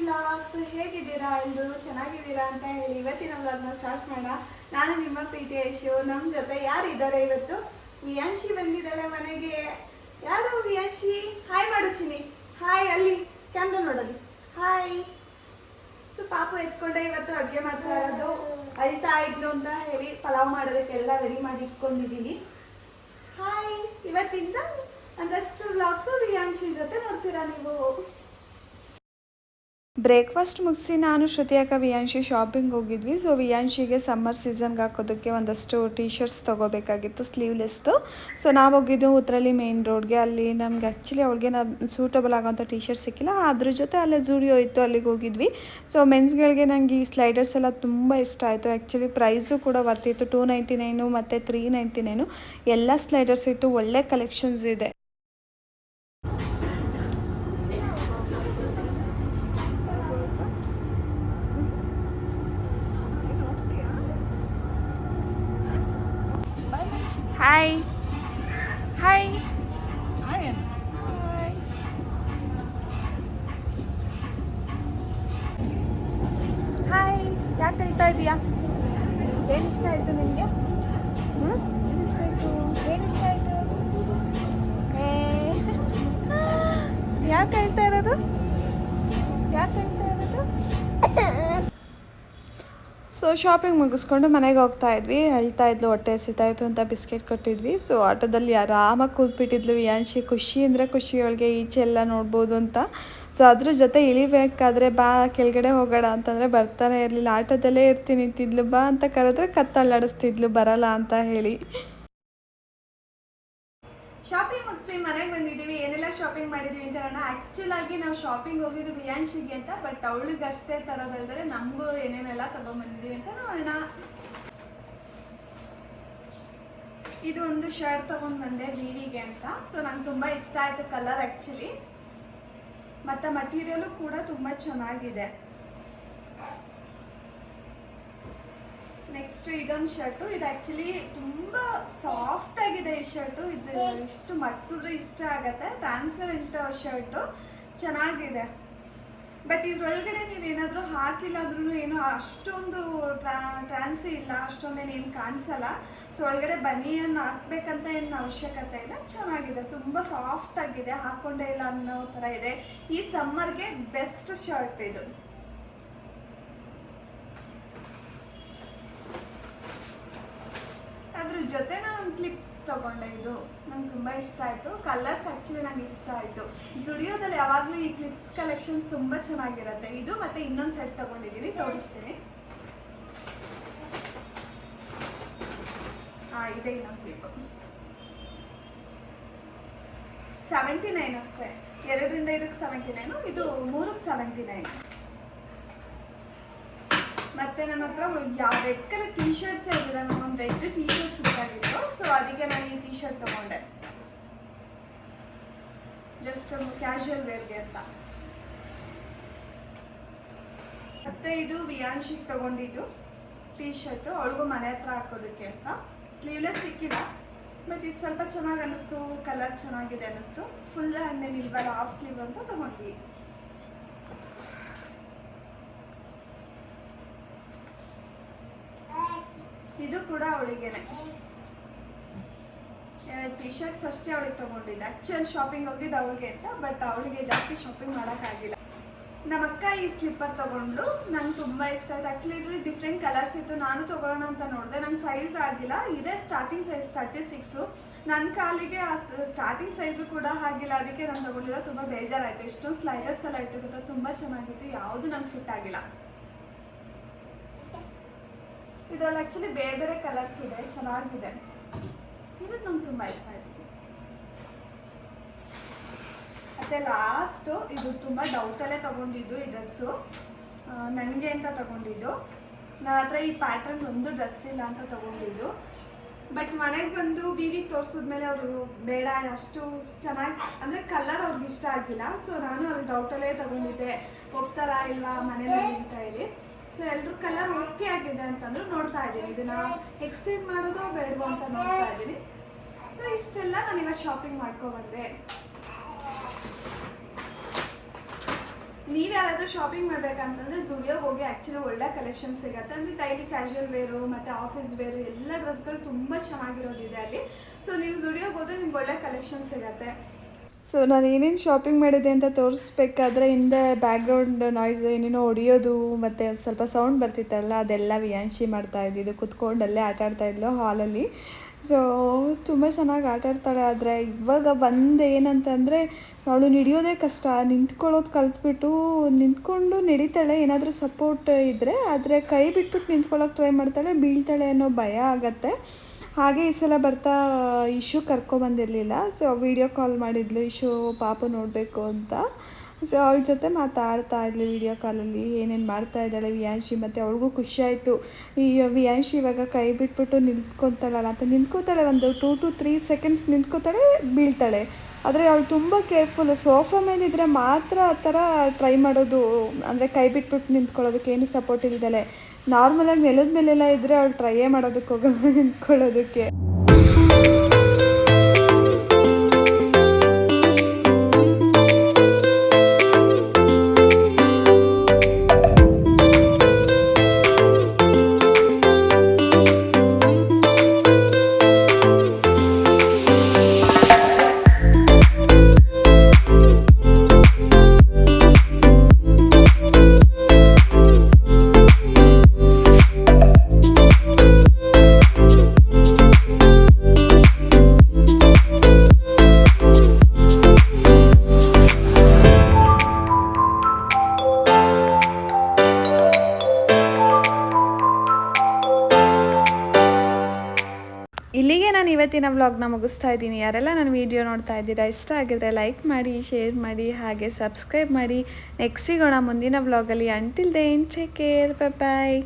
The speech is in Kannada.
ವ್ಲಾಗ್ಸ್ ಹೇಗಿದ್ದೀರಾ ಎಲ್ಲರೂ ಚೆನ್ನಾಗಿದ್ದೀರಾ ಅಂತ ಹೇಳಿ ಇವತ್ತಿನ ವ್ಲಾಗ್ನ ಸ್ಟಾರ್ಟ್ ಮಾಡೋಣ. ನಾನು ನಿಮ್ಮ ಪ್ರೀತಿಯ ಯಶು. ನಮ್ಮ ಜೊತೆ ಯಾರಿದ್ದಾರೆ ಇವತ್ತು? ವಿಯಾಂಶಿ ಬಂದಿದ್ದಾಳೆ ಮನೆಗೆ. ಯಾರು ವಿಯಾಂಶಿ? ಹಾಯ್ ಮಾಡು ಚಿನ್ನಿ. ಹಾಯ್, ಅಲ್ಲಿ ಕ್ಯಾಮ್ರಾ ನೋಡಲಿ. ಹಾಯ್. ಸೊ ಪಾಪು ಎತ್ಕೊಂಡೆ ಇವತ್ತು ಅಡುಗೆ ಮಾಡ್ತಾ ಇರೋದು. ಅಳ್ತಾ ಇದ್ಲು ಅಂತ ಹೇಳಿ ಪಲಾವ್ ಮಾಡೋದಕ್ಕೆಲ್ಲ ರೆಡಿ ಮಾಡಿ ಇಟ್ಕೊಂಡಿದ್ದೀನಿ. ಹಾಯ್. ಇವತ್ತಿಂದ ಒಂದಷ್ಟು ವ್ಲಾಗ್ಸು ವಿಯಾಂಶಿ ಜೊತೆ ನೋಡ್ತೀರಾ ನೀವು. ಬ್ರೇಕ್ಫಾಸ್ಟ್ ಮುಗಿಸಿ ನಾನು ಶ್ರುತಿ ಅಕ್ಕ ವಿಯಾಂಶಿ ಶಾಪಿಂಗ್ ಹೋಗಿದ್ವಿ. ಸೊ ವಿಯಾಂಶಿಗೆ ಸಮ್ಮರ್ ಸೀಸನ್ಗೆ ಹಾಕೋದಕ್ಕೆ ಒಂದಷ್ಟು ಟೀ ಶರ್ಟ್ಸ್ ತೊಗೋಬೇಕಾಗಿತ್ತು, ಸ್ಲೀವ್ಲೆಸ್ದು. ಸೊ ನಾವು ಹೋಗಿದ್ದು ಉತ್ತರಳ್ಳಿ ಮೇನ್ ರೋಡ್ಗೆ. ಅಲ್ಲಿ ನಮ್ಗೆ ಆ್ಯಕ್ಚುಲಿ ಅವಳಿಗೆ ಸೂಟಬಲ್ ಆಗೋಂಥ ಟೀ ಶರ್ಟ್ ಸಿಕ್ಕಿಲ್ಲ. ಅದ್ರ ಜೊತೆ ಅಲ್ಲೇ ಜೂಡಿಯೋ ಇತ್ತು, ಅಲ್ಲಿಗೆ ಹೋಗಿದ್ವಿ. ಸೊ ಮೆನ್ಸ್ಗಳಿಗೆ ನನಗೆ ಈ ಸ್ಲೈಡರ್ಸ್ ಎಲ್ಲ ತುಂಬ ಇಷ್ಟ ಆಯಿತು. ಆ್ಯಕ್ಚುಲಿ ಪ್ರೈಸು ಕೂಡ ಬರ್ತಿತ್ತು, 299 ಮತ್ತು 399 ಎಲ್ಲ ಸ್ಲೈಡರ್ಸ್ ಇತ್ತು. ಒಳ್ಳೆ ಕಲೆಕ್ಷನ್ಸ್ ಇದೆ. Hi hi hi. ಯಾಕೆ ಹೇಳ್ತಾ ಇದೀಯಾ? ಏನು ಇಷ್ಟ ಆಯಿತು ನಿಮಗೆ? ಏನು ಇಷ್ಟ ಆಯಿತು? ಏನು ಇಷ್ಟ ಆಯಿತು? ಯಾಕೆ ಹೇಳ್ತಾ ಇರೋದು? ಯಾಕೆ ಹೇಳ್ತಾ ಇರೋದು? ಸೊ ಶಾಪಿಂಗ್ ಮುಗಿಸ್ಕೊಂಡು ಮನೆಗೆ ಹೋಗ್ತಾ ಇದ್ವಿ. ಹೇಳ್ತಾ ಇದ್ಲು ಹೊಟ್ಟೆ ಹಸಿತಾಯಿತು ಅಂತ ಬಿಸ್ಕೆಟ್ ಕೊಟ್ಟಿದ್ವಿ. ಸೊ ಆಟೋದಲ್ಲಿ ಆರಾಮಾಗಿ ಕೂತ್ಬಿಟ್ಟಿದ್ಲು ವಿಯಾಂಶಿ. ಖುಷಿ ಅಂದರೆ ಖುಷಿ ಅವಳಿಗೆ, ಈಚೆ ಎಲ್ಲ ನೋಡ್ಬೋದು ಅಂತ. ಸೊ ಅದ್ರ ಜೊತೆ ಇಳಿಬೇಕಾದ್ರೆ ಬಾ ಕೆಳಗಡೆ ಹೋಗೋಣ ಅಂತಂದರೆ ಬರ್ತಾನೆ ಇರಲಿಲ್ಲ. ಆಟೋದಲ್ಲೇ ಇರ್ತೀನಿ ನಿಂತಿದ್ಲು. ಬಾ ಅಂತ ಕರೆದ್ರೆ ಕತ್ತಲ್ಲಾಡಿಸ್ತಿದ್ಲು ಬರಲ್ಲ ಅಂತ ಹೇಳಿ. ಶಾಪಿಂಗ್ ಮುಗಿಸಿ ಮನೆಗೆ ಬಂದಿದ್ದೀವಿ. ಏನೆಲ್ಲ ಶಾಪಿಂಗ್ ಮಾಡಿದ್ದೀವಿ ಅಂತ ಹೇಳೋಣ. ಆ್ಯಕ್ಚುಲಾಗಿ ನಾವು ಶಾಪಿಂಗ್ ಹೋಗಿದ್ದು ವಿಯಾಂಶಿಗೆ ಅಂತ, ಬಟ್ ಅವಳಿಗೆ ಅಷ್ಟೇ ತರೋದಲ್ದರೆ ನಮಗೂ ಏನೇನೆಲ್ಲ ತೊಗೊಂಡ್ಬಂದಿದ್ದೀವಿ ಅಂತ ನೋಡೋಣ. ಇದು ಒಂದು ಶರ್ಟ್ ತೊಗೊಂಡು ಬಂದೆ ವಿವಿಗೆ ಅಂತ. ಸೊ ನಂಗೆ ತುಂಬ ಇಷ್ಟ ಆಯಿತು ಕಲರ್ ಆ್ಯಕ್ಚುಲಿ, ಮತ್ತು ಮಟೀರಿಯಲು ಕೂಡ ತುಂಬ ಚೆನ್ನಾಗಿದೆ. ನೆಕ್ಸ್ಟ್ ಇದೊಂದು ಶರ್ಟು. ಇದು ಆ್ಯಕ್ಚುಲಿ ತುಂಬ ಸಾಫ್ಟ್ ಆಗಿದೆ ಈ ಶರ್ಟು. ಇದು ಇಷ್ಟು ಮಡ್ಸಿದ್ರೆ ಇಷ್ಟ ಆಗತ್ತೆ. ಟ್ರಾನ್ಸ್ಪರೆಂಟ್ ಶರ್ಟು ಚೆನ್ನಾಗಿದೆ. ಬಟ್ ಇದ್ರೊಳಗಡೆ ನೀವೇನಾದರೂ ಹಾಕಿಲ್ಲ ಅಂದ್ರೂ ಏನೋ ಅಷ್ಟೊಂದು ಟ್ರಾನ್ಸಿ ಇಲ್ಲ, ಅಷ್ಟೊಂದೇನು ಕಾಣಿಸಲ್ಲ. ಸೊ ಒಳಗಡೆ ಬನಿಯನ್ನು ಹಾಕ್ಬೇಕಂತ ಏನು ಅವಶ್ಯಕತೆ ಇಲ್ಲ. ಚೆನ್ನಾಗಿದೆ, ತುಂಬ ಸಾಫ್ಟ್ ಆಗಿದೆ, ಹಾಕ್ಕೊಂಡೇ ಇಲ್ಲ ಅನ್ನೋ ಥರ ಇದೆ. ಈ ಸಮ್ಮರ್ಗೆ ಬೆಸ್ಟ್ ಶರ್ಟ್ ಇದು. ಅದ್ರ ಜೊತೆ ನಾನು ಒಂದು ಕ್ಲಿಪ್ಸ್ ತೊಗೊಂಡೆ. ಇದು ನಂಗೆ ತುಂಬ ಇಷ್ಟ ಆಯಿತು. ಕಲರ್ಸ್ ಆ್ಯಕ್ಚುಲಿ ನಂಗೆ ಇಷ್ಟ ಆಯಿತು. ಜುಡಿಯೋದಲ್ಲಿ ಯಾವಾಗಲೂ ಈ ಕ್ಲಿಪ್ಸ್ ಕಲೆಕ್ಷನ್ ತುಂಬ ಚೆನ್ನಾಗಿರುತ್ತೆ. ಇದು ಮತ್ತು ಇನ್ನೊಂದು ಸೆಟ್ ತೊಗೊಂಡಿದ್ದೀನಿ, ತೋರಿಸ್ತೀನಿ. ಇದೆ ಇನ್ನೊಂದು ಕ್ಲಿಪ್. 79 ಅಷ್ಟೇ. 2ರಿಂದ 5ಕ್ಕೆ 79, ಇದು 3ಕ್ಕೆ 79. ಮತ್ತು ನನ್ನ ಹತ್ರ ಯಾವ ರೆಡ್ ಕಲರ್ ಟೀ ಶರ್ಟ್ಸೇ ಇರಲಿಲ್ಲ. ನನಗೊಂದು ರೆಡ್ ಟೀ ಶರ್ಟ್ ಸಿಕ್ಕಾಗಿತ್ತು. ಸೊ ಅದಕ್ಕೆ ನಾನು ಈ ಟೀ ಶರ್ಟ್ ತೊಗೊಂಡೆ, ಜಸ್ಟ್ ಕ್ಯಾಶುವಲ್ ವೇರ್ಗೆ ಅಂತ. ಮತ್ತು ಇದು ವಿಯಾಂಶಿಗೆ ತೊಗೊಂಡಿದ್ದು ಟೀ ಶರ್ಟು, ಅವಳಿಗೂ ಮನೆ ಹತ್ರ ಹಾಕೋದಕ್ಕೆ ಅಂತ. ಸ್ಲೀವ್ಲೆಸ್ ಸಿಕ್ಕಿಲ್ಲ, ಬಟ್ ಇದು ಸ್ವಲ್ಪ ಚೆನ್ನಾಗಿ ಅನ್ನಿಸ್ತು. ಕಲರ್ ಚೆನ್ನಾಗಿದೆ ಅನ್ನಿಸ್ತು. ಫುಲ್ ಹಣ್ಣೇನು ಇಲ್ವಲ್ಲ, ಹಾಫ್ ಸ್ಲೀವ್ ಅಂತ ತೊಗೊಂಡ್ವಿ. ಇದು ಕೂಡ ಅವಳಿಗೇನೆ. 2 ಟೀ ಶರ್ಟ್ಸ್ ಅಷ್ಟೇ ಅವಳಿಗೆ ತೊಗೊಂಡಿದ್ದೆ. ಆ್ಯಕ್ಚುಲಿ ಶಾಪಿಂಗ್ ಹೋಗಿದ್ದು ಅವಳಿಗೆ ಅಂತ, ಬಟ್ ಅವಳಿಗೆ ಜಾಸ್ತಿ ಶಾಪಿಂಗ್ ಮಾಡೋಕ್ಕಾಗಿಲ್ಲ. ನಮ್ಮ ಅಕ್ಕ ಈ ಸ್ಲಿಪ್ಪರ್ ತೊಗೊಂಡ್ಲು. ನಂಗೆ ತುಂಬ ಇಷ್ಟ ಆಯ್ತು. ಆ್ಯಕ್ಚುಲಿ ಇದ್ರಲ್ಲಿ ಡಿಫ್ರೆಂಟ್ ಕಲರ್ಸ್ ಇತ್ತು. ನಾನು ತೊಗೊಳ್ಳೋಣ ಅಂತ ನೋಡಿದೆ, ನಂಗೆ ಸೈಜ್ ಆಗಿಲ್ಲ. ಇದೇ ಸ್ಟಾರ್ಟಿಂಗ್ ಸೈಜ್ 36. ನನ್ನ ಕಾಲಿಗೆ ಆ ಸ್ಟಾರ್ಟಿಂಗ್ ಸೈಜು ಕೂಡ ಆಗಿಲ್ಲ. ಅದಕ್ಕೆ ನಾನು ತೊಗೊಂಡಿಲ್ಲ. ತುಂಬ ಬೇಜಾರಾಯಿತು. ಇಷ್ಟೊಂದು ಸ್ಲೈಡರ್ಸ್ ಎಲ್ಲ ಇತ್ತು ಗೊತ್ತಾ, ತುಂಬ ಚೆನ್ನಾಗಿತ್ತು. ಯಾವುದು ನಂಗೆ ಫಿಟ್ ಆಗಿಲ್ಲ. ಇದರಲ್ಲಿ ಆ್ಯಕ್ಚುಲಿ ಬೇರೆ ಬೇರೆ ಕಲರ್ಸ್ ಇದೆ, ಚೆನ್ನಾಗಿದೆ. ಇದು ನಂಗೆ ತುಂಬ ಇಷ್ಟ ಆಯಿತು. ಮತ್ತು ಲಾಸ್ಟು ಇದು ತುಂಬ ಡೌಟಲ್ಲೇ ತೊಗೊಂಡಿದ್ದು ಈ ಡ್ರೆಸ್ಸು. ನನಗೆ ಅಂತ ತೊಗೊಂಡಿದ್ದು. ನನ್ನ ಹತ್ರ ಈ ಪ್ಯಾಟ್ರನ್ ಒಂದು ಡ್ರೆಸ್ ಇಲ್ಲ ಅಂತ ತೊಗೊಂಡಿದ್ದು. ಬಟ್ ಮನೆಗೆ ಬಂದು ವಿವಿಗೆ ತೋರಿಸಿದ್ಮೇಲೆ ಅವರು ಬೇಡ, ಅಷ್ಟು ಚೆನ್ನಾಗಿ ಅಂದರೆ ಕಲರ್ ಅವ್ರಿಗೆ ಇಷ್ಟ ಆಗಿಲ್ಲ. ಸೊ ನಾನು ಅಲ್ಲಿ ಡೌಟಲ್ಲೇ ತೊಗೊಂಡಿದ್ದೆ, ಹೋಗ್ತಾರಾ ಇಲ್ವಾ ಮನೇಲಿ ಅಂತ ಹೇಳಿ. ಸೊ ಎಲ್ಲರೂ ಕಲರ್ ಓಕೆ ಆಗಿದೆ ಅಂತಂದ್ರು. ನೋಡ್ತಾ ಇದ್ದೀನಿ, ಇದನ್ನು ಎಕ್ಸ್ಚೇಂಜ್ ಮಾಡೋದು ಬೇಡವೋ ಅಂತ ನೋಡ್ತಾ ಇದ್ದೀನಿ. ಸೊ ಇಷ್ಟೆಲ್ಲ ನಾನು ಇವತ್ತು ಶಾಪಿಂಗ್ ಮಾಡ್ಕೊಬಂದೆ. ನೀವು ಯಾರಾದರೂ ಶಾಪಿಂಗ್ ಮಾಡಬೇಕಂತಂದರೆ ಜುಡಿಯೋಗೆ ಹೋಗಿ ಆ್ಯಕ್ಚುಲಿ ಒಳ್ಳೆ ಕಲೆಕ್ಷನ್ ಸಿಗುತ್ತೆ. ಅಂದರೆ ಡೈಲಿ ಕ್ಯಾಶುವಲ್ ವೇರು ಮತ್ತು ಆಫೀಸ್ ವೇರು ಎಲ್ಲ ಡ್ರೆಸ್ಗಳು ತುಂಬ ಚೆನ್ನಾಗಿರೋದಿದೆ ಅಲ್ಲಿ. ಸೊ ನೀವು ಜುಡಿಯೋಗೆ ಹೋದರೆ ನಿಮ್ಗೆ ಒಳ್ಳೆ ಕಲೆಕ್ಷನ್ ಸಿಗುತ್ತೆ. ಸೊ ನಾನು ಏನೇನು ಶಾಪಿಂಗ್ ಮಾಡಿದೆ ಅಂತ ತೋರಿಸ್ಬೇಕಾದ್ರೆ ಹಿಂದೆ ಬ್ಯಾಕ್ಗ್ರೌಂಡ್ ನಾಯ್ಸ್ ಏನೇನೋ ಹೊಡಿಯೋದು ಮತ್ತು ಸ್ವಲ್ಪ ಸೌಂಡ್ ಬರ್ತಿತ್ತಲ್ಲ, ಅದೆಲ್ಲ ವಿಯಾಂಶಿ ಮಾಡ್ತಾ ಇದ್ದಿದ್ದು. ಕುತ್ಕೊಂಡಲ್ಲೇ ಆಟಾಡ್ತಾಯಿದ್ಲು ಹಾಲಲ್ಲಿ. ಸೊ ತುಂಬ ಚೆನ್ನಾಗಿ ಆಟಾಡ್ತಾಳೆ. ಆದರೆ ಇವಾಗ ಬಂದು ಏನಂತಂದರೆ ಅವಳು ನಡೆಯೋದೇ ಕಷ್ಟ, ನಿಂತ್ಕೊಳ್ಳೋದು ಕಲ್ತ್ಬಿಟ್ಟು ನಿಂತ್ಕೊಂಡು ನಡೀತಾಳೆ ಏನಾದರೂ ಸಪೋರ್ಟ್ ಇದ್ದರೆ. ಆದರೆ ಕೈ ಬಿಟ್ಬಿಟ್ಟು ನಿಂತ್ಕೊಳ್ಳೋಕೆ ಟ್ರೈ ಮಾಡ್ತಾಳೆ, ಬೀಳ್ತಾಳೆ ಅನ್ನೋ ಭಯ ಆಗತ್ತೆ. ಹಾಗೆ ಈ ಸಲ ಬರ್ತಾ ಇಶು ಕರ್ಕೊಬಂದಿರಲಿಲ್ಲ. ಸೊ ವೀಡಿಯೋ ಕಾಲ್ ಮಾಡಿದ್ಲು ಇಶು ಪಾಪು ನೋಡಬೇಕು ಅಂತ. ಸೊ ಅವಳ ಜೊತೆ ಮಾತಾಡ್ತಾ ಇದ್ಲು ವೀಡಿಯೋ ಕಾಲಲ್ಲಿ, ಏನೇನು ಮಾಡ್ತಾ ಇದ್ದಾಳೆ ವಿಯಾಂಶಿ. ಮತ್ತು ಅವಳಿಗೂ ಖುಷಿ ಆಯಿತು, ಈ ವಿಯಾಂಶಿ ಇವಾಗ ಕೈ ಬಿಟ್ಬಿಟ್ಟು ನಿಂತ್ಕೊತಾಳಲ್ಲ ಅಂತ. ನಿಂತ್ಕೋತಾಳೆ, ಒಂದು 2 to 3 seconds ನಿಂತ್ಕೋತಾಳೆ, ಬೀಳ್ತಾಳೆ. ಆದರೆ ಅವಳು ತುಂಬ ಕೇರ್ಫುಲ್ಲು. ಸೋಫಾ ಮೇಲಿದ್ದರೆ ಮಾತ್ರ ಆ ಥರ ಟ್ರೈ ಮಾಡೋದು, ಅಂದರೆ ಕೈ ಬಿಟ್ಬಿಟ್ಟು ನಿಂತ್ಕೊಳ್ಳೋದಕ್ಕೆ, ಏನು ಸಪೋರ್ಟ್ ಇಲ್ದಲೆ. ನಾರ್ಮಲಾಗಿ ನೆಲದ ಮೇಲೆಲ್ಲ ಇದ್ದರೆ ಅವಳು ಟ್ರೈಯೇ ಮಾಡೋದಕ್ಕೆ ಹೋಗಲ್ಲ ನಿಂತ್ಕೊಳ್ಳೋದಕ್ಕೆ. ಇಲ್ಲಿಗೆ ನಾನು ಇವತ್ತಿನ ವ್ಲಾಗ್ನ ಮುಗಿಸ್ತಾ ಇದ್ದೀನಿ. ಯಾರೆಲ್ಲ ನನ್ನ ವೀಡಿಯೋ ನೋಡ್ತಾ ಇದ್ದೀರಾ, ಇಷ್ಟ ಆಗಿದ್ರೆ ಲೈಕ್ ಮಾಡಿ, ಶೇರ್ ಮಾಡಿ, ಹಾಗೆ ಸಬ್ಸ್ಕ್ರೈಬ್ ಮಾಡಿ. ನೆಕ್ಸ್ಟ್ ಸಿಗೋಣ ಮುಂದಿನ ವ್ಲಾಗಲ್ಲಿ. Until then take care, bye ಬಾಯ್.